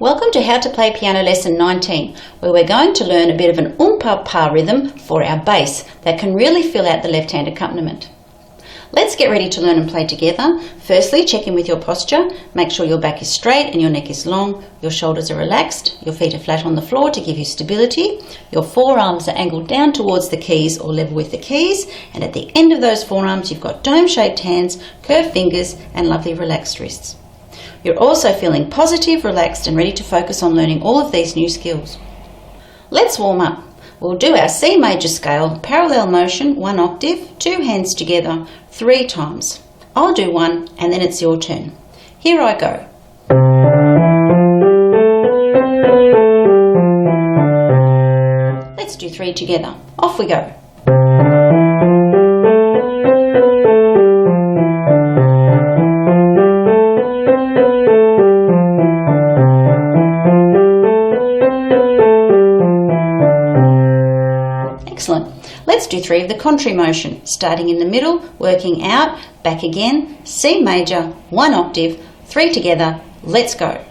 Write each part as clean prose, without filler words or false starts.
Welcome to How to Play Piano Lesson 19, where we're going to learn a bit of an Ooom Pah Pah rhythm for our bass that can really fill out the left-hand accompaniment. Let's get ready to learn and play together. Firstly, check in with your posture. Make sure your back is straight and your neck is long, your shoulders are relaxed, your feet are flat on the floor to give you stability, your forearms are angled down towards the keys or level with the keys, and at the end of those forearms you've got dome-shaped hands, curved fingers and lovely relaxed wrists. You're also feeling positive, relaxed and ready to focus on learning all of these new skills. Let's warm up. We'll do our C major scale, parallel motion, 1 octave, 2 hands together, 3 times. I'll do 1 and then it's your turn. Here I go. Let's do 3 together. Off we go. Excellent. Let's do 3 of the contrary motion, starting in the middle, working out, back again, C major, 1 octave, 3 together, let's go.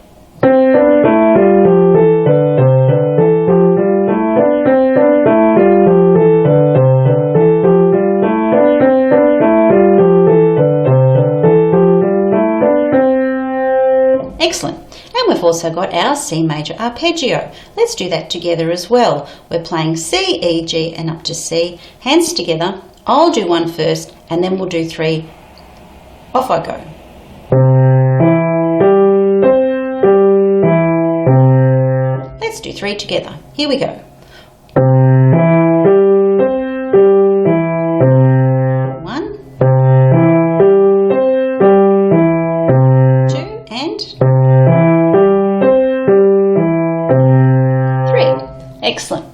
Excellent. And we've also got our C major arpeggio. Let's do that together as well. We're playing C, E, G and up to C. Hands together. I'll do 1 first and then we'll do 3. Off I go. Let's do 3 together. Here we go. 1, 2 and 3. Excellent.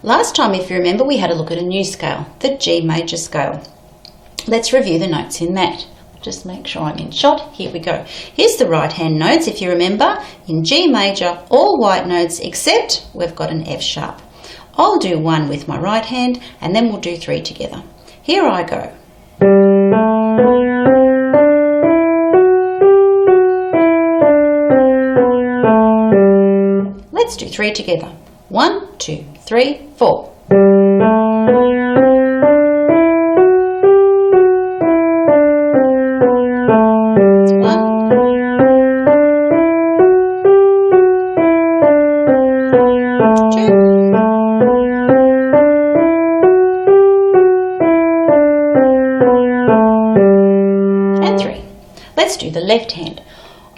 Last time, if you remember, we had a look at a new scale, the G major scale. Let's review the notes in that. Just make sure I'm in shot. Here we go. Here's the right hand notes, if you remember. In G major, all white notes except we've got an F sharp. I'll do 1 with my right hand and then we'll do 3 together. Here I go. Let's do 3 together. 1, 2, 3, 4. That's 1. 2. And 3. Let's do the left hand.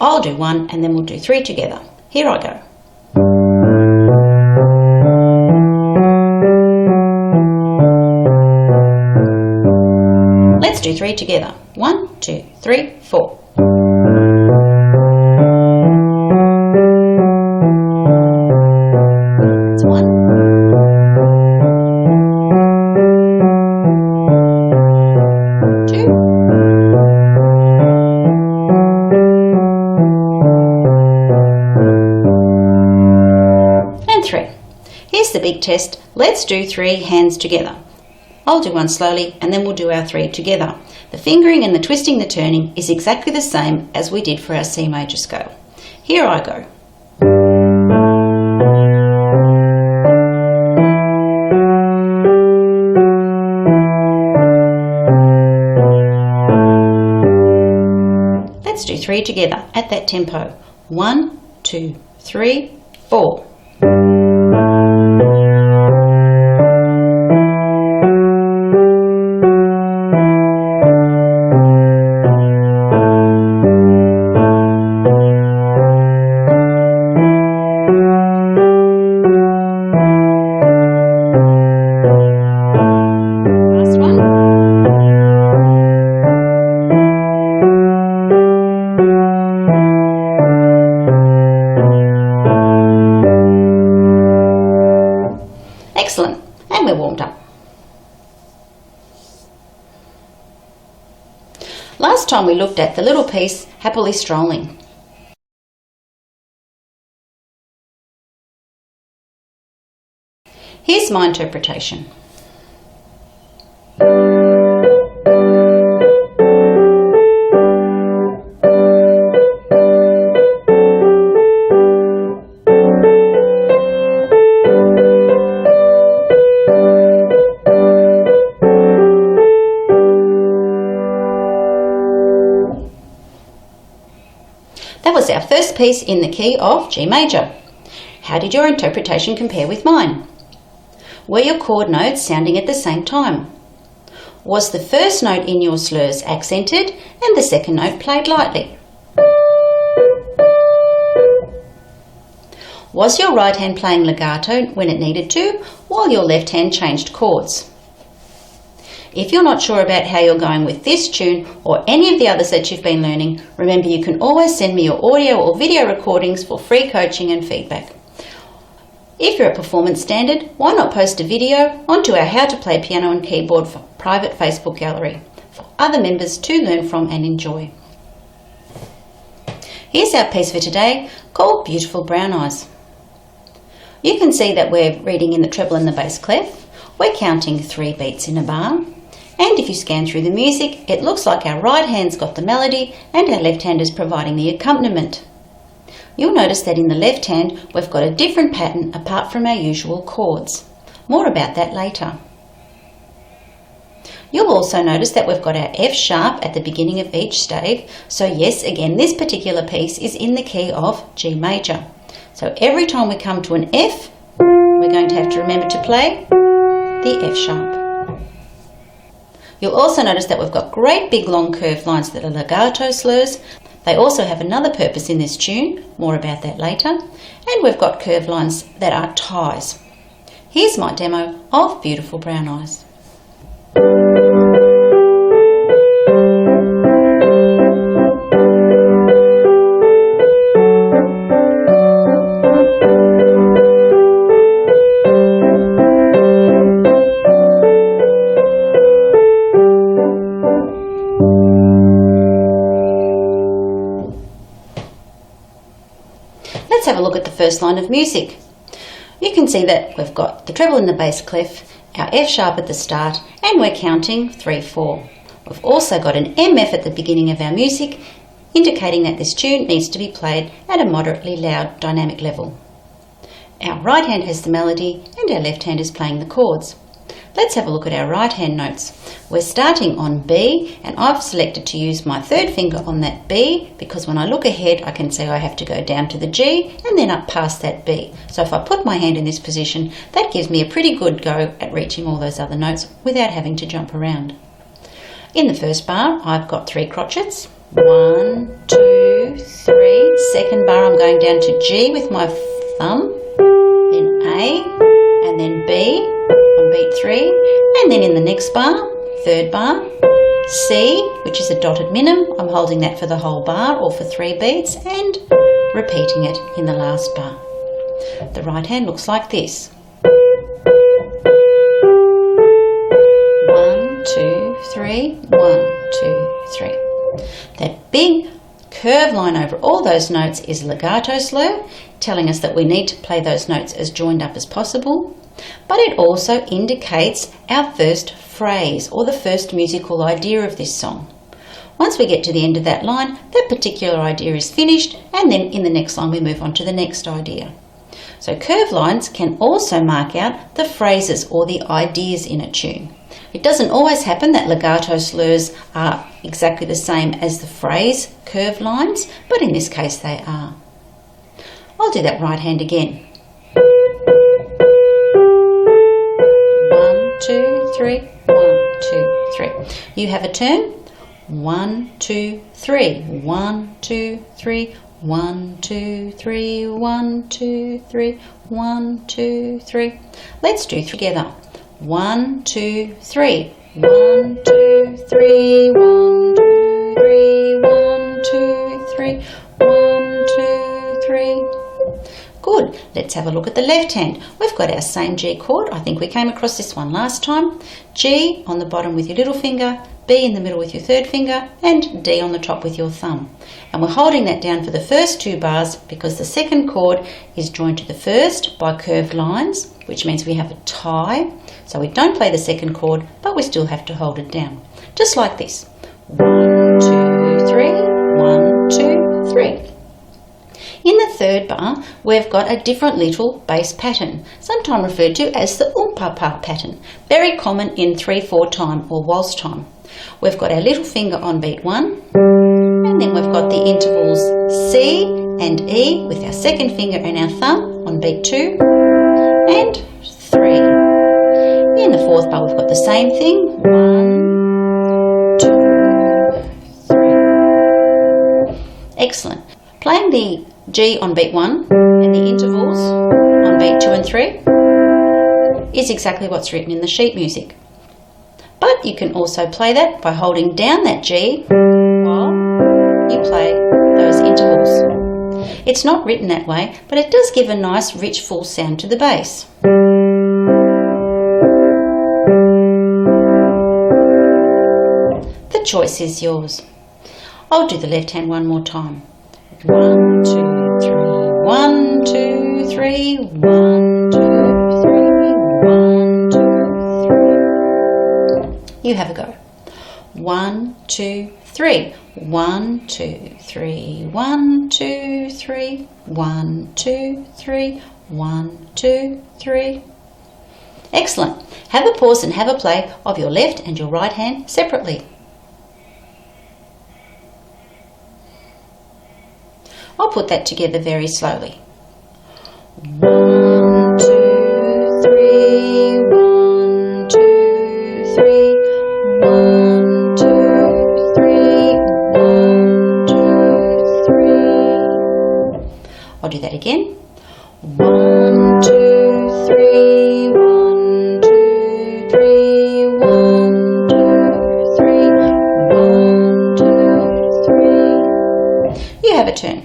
I'll do 1 and then we'll do 3 together. Here I go. Let's do 3 together. 1, 2, 3, 4. That's 1. 2. And 3. Here's the big test. Let's do 3 hands together. I'll do 1 slowly and then we'll do our 3 together. The fingering and the twisting, the turning is exactly the same as we did for our C major scale. Here I go. Let's do 3 together at that tempo. 1, 2, 3, 4. Excellent, and we're warmed up. Last time we looked at the little piece, Happily Strolling. Here's my interpretation. was our first piece in the key of G major. How did your interpretation compare with mine? Were your chord notes sounding at the same time? Was the first note in your slurs accented and the second note played lightly? Was your right hand playing legato when it needed to, while your left hand changed chords? If you're not sure about how you're going with this tune or any of the others that you've been learning, remember you can always send me your audio or video recordings for free coaching and feedback. If you're at performance standard, why not post a video onto our How to Play Piano and Keyboard for private Facebook gallery for other members to learn from and enjoy. Here's our piece for today called Beautiful Brown Eyes. You can see that we're reading in the treble and the bass clef. We're counting 3 beats in a bar. And if you scan through the music, it looks like our right hand's got the melody and our left hand is providing the accompaniment. You'll notice that in the left hand, we've got a different pattern apart from our usual chords. More about that later. You'll also notice that we've got our F sharp at the beginning of each stave. So yes, again, this particular piece is in the key of G major. So every time we come to an F, we're going to have to remember to play the F sharp. You'll also notice that we've got great big long curved lines that are legato slurs. They also have another purpose in this tune, more about that later. And we've got curved lines that are ties. Here's my demo of Beautiful Brown Eyes. Let's have a look at the first line of music. You can see that we've got the treble in the bass clef, our F sharp at the start, and we're counting 3-4. We've also got an MF at the beginning of our music, indicating that this tune needs to be played at a moderately loud dynamic level. Our right hand has the melody and our left hand is playing the chords. Let's have a look at our right hand notes. We're starting on B, and I've selected to use my third finger on that B because when I look ahead I can see I have to go down to the G and then up past that B. So if I put my hand in this position, that gives me a pretty good go at reaching all those other notes without having to jump around. In the first bar I've got 3 crotchets. 1, 2, 3. Second bar I'm going down to G with my thumb, then A, and then B on beat 3, and then in the next bar, third bar, C, which is a dotted minim, I'm holding that for the whole bar or for 3 beats and repeating it in the last bar. The right hand looks like this. 1, 2, 3, 1, 2, 3. That big curved line over all those notes is legato slur, telling us that we need to play those notes as joined up as possible. But it also indicates our first phrase or the first musical idea of this song. Once we get to the end of that line, that particular idea is finished, and then in the next line we move on to the next idea. So curved lines can also mark out the phrases or the ideas in a tune. It doesn't always happen that legato slurs are exactly the same as the phrase curved lines, but in this case they are. I'll do that right hand again. 1, 2, 3, 1, 2, 3. You have a turn. 1, 2, 3. 1, 2, 3. 1, 2, 3. 1, 2, 3. 1, 2, 3. Let's do together. 1, 2, 3. 1, 2, 3. 1, 2, 3. 1, 2, 3. 1, 2, 3. Good. Let's have a look at the left hand. We've got our same G chord. I think we came across this one last time. G on the bottom with your little finger, B in the middle with your third finger, and D on the top with your thumb. And we're holding that down for the first 2 bars because the second chord is joined to the first by curved lines, which means we have a tie. So we don't play the second chord, but we still have to hold it down. Just like this. 1, 2, 3. 1, 2, 3. In the third bar, we've got a different little bass pattern, sometimes referred to as the Ooom Pah Pah pattern, very common in 3/4 time or waltz time. We've got our little finger on beat 1, and And then we've got the intervals C and E with our second finger and our thumb on beat 2 and 3. In the fourth bar we've got the same thing, 1, 2, 3. Excellent. Playing the G on beat 1 and the intervals on beat 2 and 3 is exactly what's written in the sheet music. But you can also play that by holding down that G while you play those intervals. It's not written that way, but it does give a nice rich full sound to the bass. The choice is yours. I'll do the left hand one more time. 1, 2, 3, 1, 2, 3, 1, 2, 3, 1, 2, 3. You have a go. 1, 2, 3. 1, 2, 3, 1, 2, 3, 1, 2, 3, 1, 2, 3. Excellent. Have a pause and have a play of your left and your right hand separately. I'll put that together very slowly. 1, 2, 3, 1, 2, 3, 1, 2, 3, 1, 2, 3. I'll do that again. 1, 2, 3, 1, 2, 3, 1, 2, 3, 1, 2, 3. You have a turn.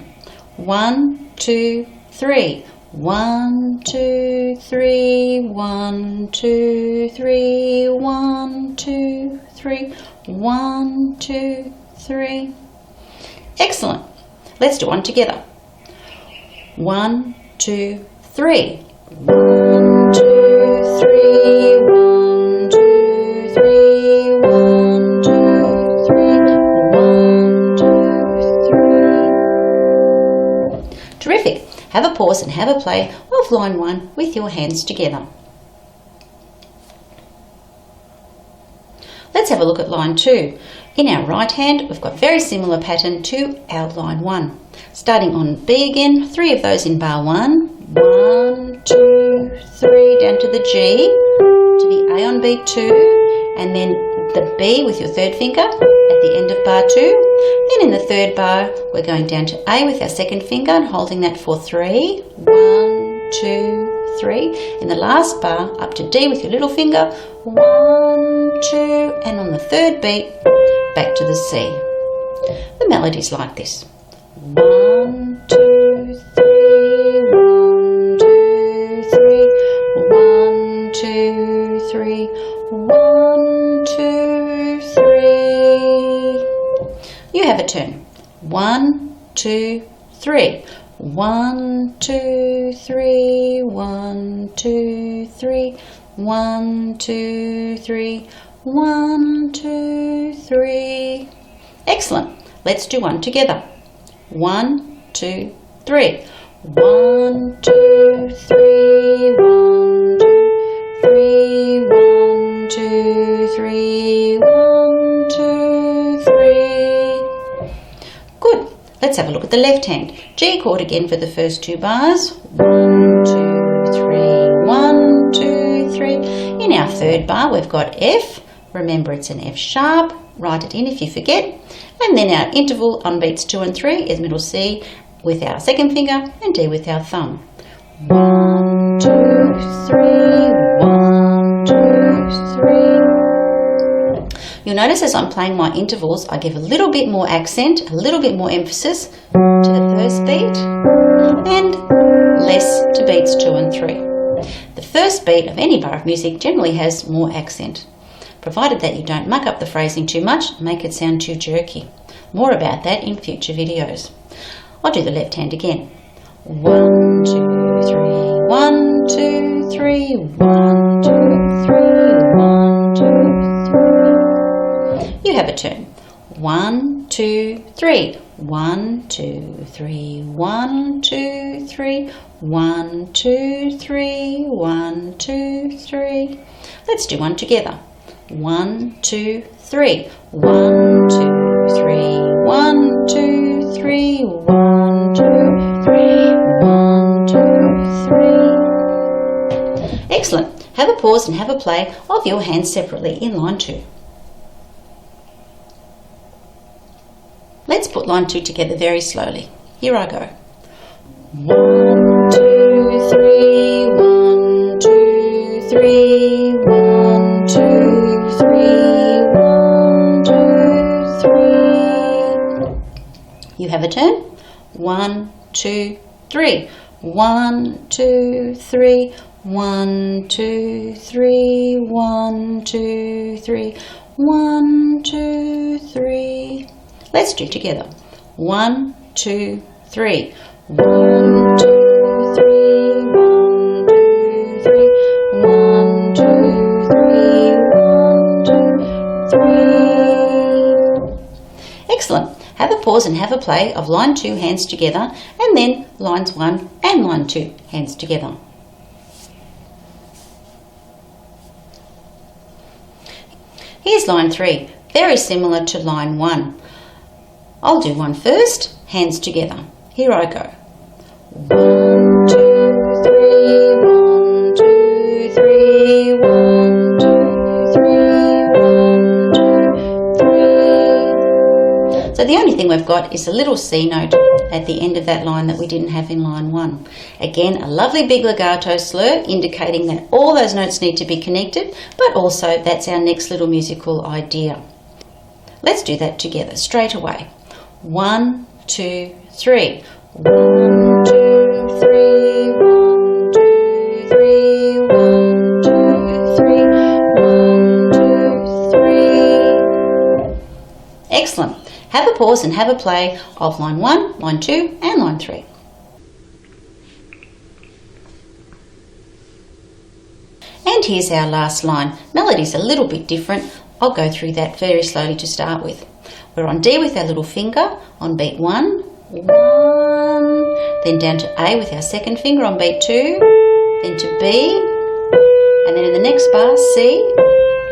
1, 2, 3. 1, 2, 3. 1, 2, 3. 1, 2, 3. 1, 2, 3. Excellent. Let's do one together. 1, 2, 3. 1, 2, 3. 1, 2, 3. 1, 2, 3. 1, 2, 3. Terrific. Have a pause and have a play of line 1 with your hands together. Let's have a look at line 2. In our right hand, we've got a very similar pattern to our line 1. Starting on B again, 3 of those in bar 1. 1, 2, 3, down to the G, to the A on beat 2, and then the B with your third finger at the end of bar 2. Then in the third bar, we're going down to A with our second finger and holding that for 3. 1, 2, 3. In the last bar, up to D with your little finger. 1, 2, and on the third beat, back to the C. The melody's like this. 1, 2, 3, 1, 2, 3, 1, 2, 3, 1, 2, 3. You have a turn. 1, 2, 3. 1, 2, 3, 1, 2, 3, 1, 2, 3, 1, 2, 3. Excellent. Let's do one together. 1, 2, 3. 1, 2, 3, 1, 2, 3, 1, 2, 3, 1, 2, 3. Good. Let's have a look at the left hand. G chord again for the first 2 bars. 1, 2, 3, 1, 2, 3. In our third bar, we've got F. Remember, it's an F sharp. Write it in if you forget. And then our interval on beats 2 and 3 is middle C with our second finger and D with our thumb. 1, 2, 3, 1, 2, 3. You'll notice as I'm playing my intervals, I give a little bit more accent, a little bit more emphasis to the first beat and less to beats 2 and 3. The first beat of any bar of music generally has more accent, provided that you don't muck up the phrasing too much and make it sound too jerky. More about that in future videos. I'll do the left hand again. 1, 2, 3, 1, 2, 3, 1, 2, 3, 1, 2, 3. You have a turn. 1, 2, 3. 1, 2, 3, 1, 2, 3, 1, 2, 3, 1, 2, 3. Let's do one together. 1, 2, 3. 1, 2, 3, 1, 2, 1, 2, 3, 1, 2, 3. Excellent. Have a pause and have a play of your hands separately in line 2. Let's put line 2 together very slowly. Here I go. 1, 2, 3, 1, 2, 3, 1, 2, 3, 1, 2, 3. You have a turn. 1, 2, 3. 1, 2, 3. 1, 2, 3. 1, 2, 3. 1, 2, 3. Let's do it together. 1, 2, 3. 1, 2, 3. 1, 2, 3. 1, 2, 3. 1, 2, 3. Excellent. Have a pause and have a play of line 2 hands together, and then lines 1 and line 2 hands together. Here's line 3, very similar to line 1. I'll do one first, hands together. Here I go. 1, 2, 3, 1, 2, 3, 1, 2, 3, 1, 2, 3. So the only thing we've got is a little C note at the end of that line that we didn't have in line 1. Again, a lovely big legato slur indicating that all those notes need to be connected, but also that's our next little musical idea. Let's do that together straight away. 1, 2, 3. 1, 2, 3. 1, 2, 3. 1, 2, 3. 1, 2, 3. Excellent. Have a pause and have a play of line 1, line 2 and line 3. And here's our last line. Melody's a little bit different. I'll go through that very slowly to start with. We're on D with our little finger on beat 1, 1, then down to A with our second finger on beat 2, then to B, and then in the next bar C,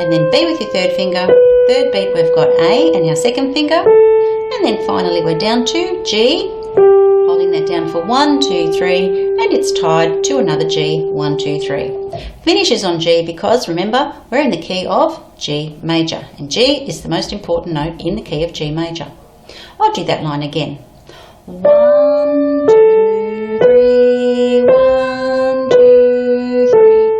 and then B with your third finger. Third beat we've got A and our second finger, and then finally we're down to G, holding that down for 1, 2, 3, and it's tied to another G, 1, 2, 3. Finishes on G because remember we're in the key of G major, and G is the most important note in the key of G major. I'll do that line again. 1, 2, 3, 1, 2, 3,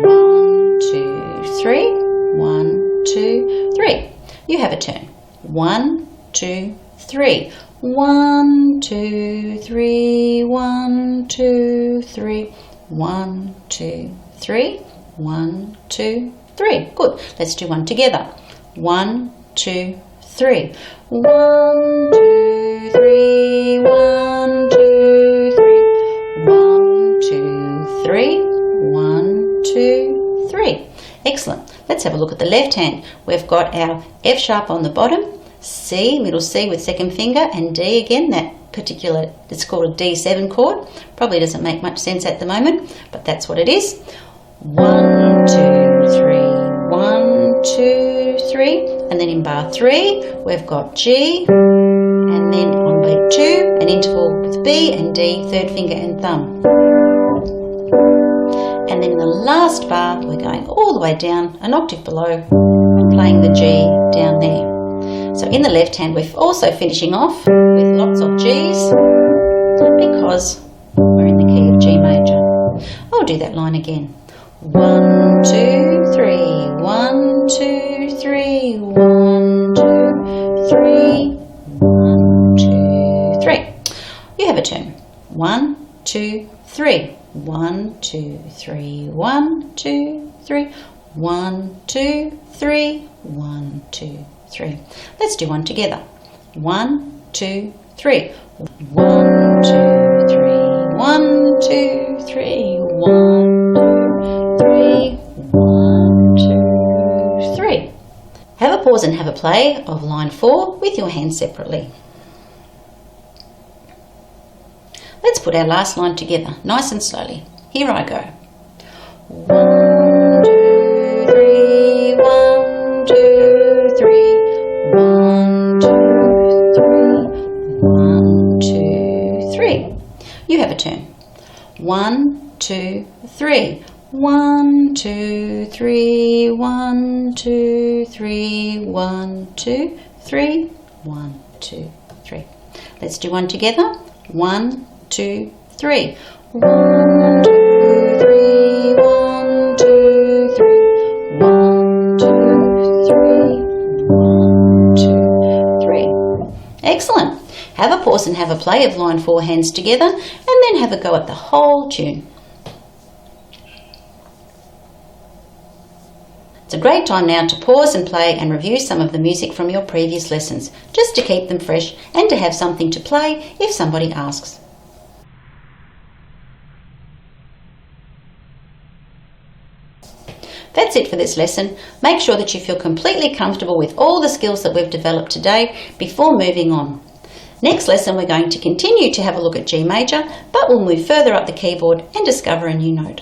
1, 2, 3, 1, 2, 3. You have a turn. 1, 2, 3. 1, 2, 3, 1, 2, 3, 1, 2, 3, 1, 2, 3. Good. Let's do one together. 1, 2, 3. 1, 2, 3, 1, 2, 3, 1, 2, 3, 1, 2, 3. Excellent. Let's have a look at the left hand. We've got our F sharp on the bottom, C, middle C with second finger, and D again, that particular, it's called a D7 chord. Probably doesn't make much sense at the moment, but that's what it is. 1, 2, 3, 1, 2, 3, and then in bar 3 we've got G, and then on beat 2 an interval with B and D, third finger and thumb, and then in the last bar we're going all the way down an octave below and playing the G down there. So in the left hand we're also finishing off with lots of G's because we're in the key of G major. I'll do that line again. 1, 2, 3, 1, 2, 3, 1, 2, 3, 1, 2, 3. You have a turn. 1, 2, 3. 1, 2, 3, 1, 2, 3, 1, 2, 3, 1, 2, 3. Let's do one together. 1, 2, 3. 1, 2, 3, 1, 2, 3, 1, 2, 3, 1, 2, 3. Have a pause and have a play of line 4 with your hands separately. Let's put our last line together, nice and slowly. Here I go. 1, 2, 3, 1, 2, 3, 1, 2, 3, 1, 2, have a turn. 1, 2, 3. 1, 2, 3, 1, 2, 3, 1, 2, 3, 1, 2, 3. Let's do one together. 1, 2, 3. 1, 2, 3, 1, 2, 3, 1, 2, 3, 1, 2, 3. Excellent. Have a pause and have a play of line 4 hands together, and then have a go at the whole tune. It's a great time now to pause and play and review some of the music from your previous lessons, just to keep them fresh and to have something to play if somebody asks. That's it for this lesson. Make sure that you feel completely comfortable with all the skills that we've developed today before moving on. Next lesson we're going to continue to have a look at G major, but we'll move further up the keyboard and discover a new note.